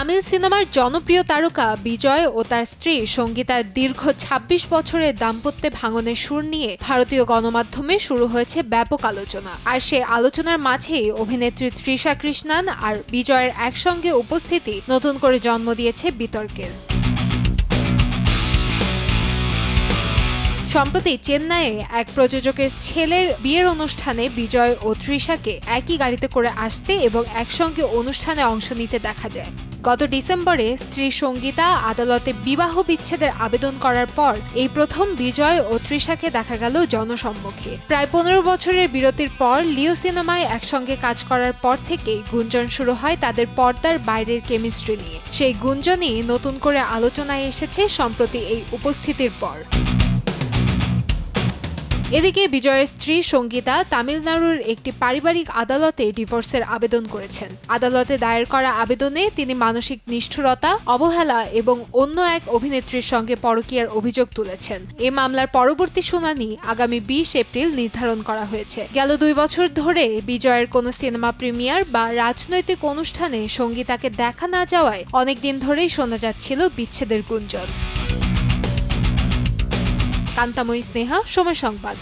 তামিল সিনেমার জনপ্রিয় তারকা বিজয় ও তার স্ত্রী সঙ্গীতার দীর্ঘ ২৬ বছরের দাম্পত্যে ভাঙনের সুর নিয়ে ভারতীয় গণমাধ্যমে শুরু হয়েছে ব্যাপক আলোচনা। আর সেই আলোচনার মাঝেই অভিনেত্রী তৃষা কৃষ্ণান আর বিজয়ের একসঙ্গে উপস্থিতি নতুন করে জন্ম দিয়েছে বিতর্কের। সম্প্রতি চেন্নাইয়ে এক প্রযোজকের ছেলের বিয়ের অনুষ্ঠানে বিজয় ও তৃষাকে একই গাড়িতে করে আসতে এবং একসঙ্গে অনুষ্ঠানে অংশ নিতে দেখা যায়। গত ডিসেম্বরে স্ত্রী সঙ্গীতা আদালতে বিবাহ বিচ্ছেদের আবেদন করার পর এই প্রথম বিজয় ও তৃষাকে দেখা গেল জনসম্মুখে। প্রায় ১৫ বছরের বিরতির পর লিও সিনেমায় একসঙ্গে কাজ করার পর থেকেই গুঞ্জন শুরু হয় তাদের পর্দার বাইরের কেমিস্ট্রি নিয়ে। সেই গুঞ্জনই নতুন করে আলোচনায় এসেছে সম্প্রতি এই উপস্থিতির পর। এদিকে বিজয়ের স্ত্রী সঙ্গীতা তামিলনাড়ুর একটি পারিবারিক আদালতে ডিভোর্সের আবেদন করেছেন। আদালতে দায়ের করা আবেদনে তিনি মানসিক নিষ্ঠুরতা, অবহেলা এবং অন্য এক অভিনেত্রীর সঙ্গে পরকীয়ার অভিযোগ তুলেছেন। এ মামলার পরবর্তী শুনানি আগামী ২০ এপ্রিল নির্ধারণ করা হয়েছে। গেল ২ বছর ধরে বিজয়ের কোনো সিনেমা প্রিমিয়ার বা রাজনৈতিক অনুষ্ঠানে সঙ্গীতাকে দেখা না যাওয়ায় অনেকদিন ধরেই শোনা যাচ্ছিল বিচ্ছেদের গুঞ্জন। কান্তাময়ী স্নেহা, সময় সংবাদ।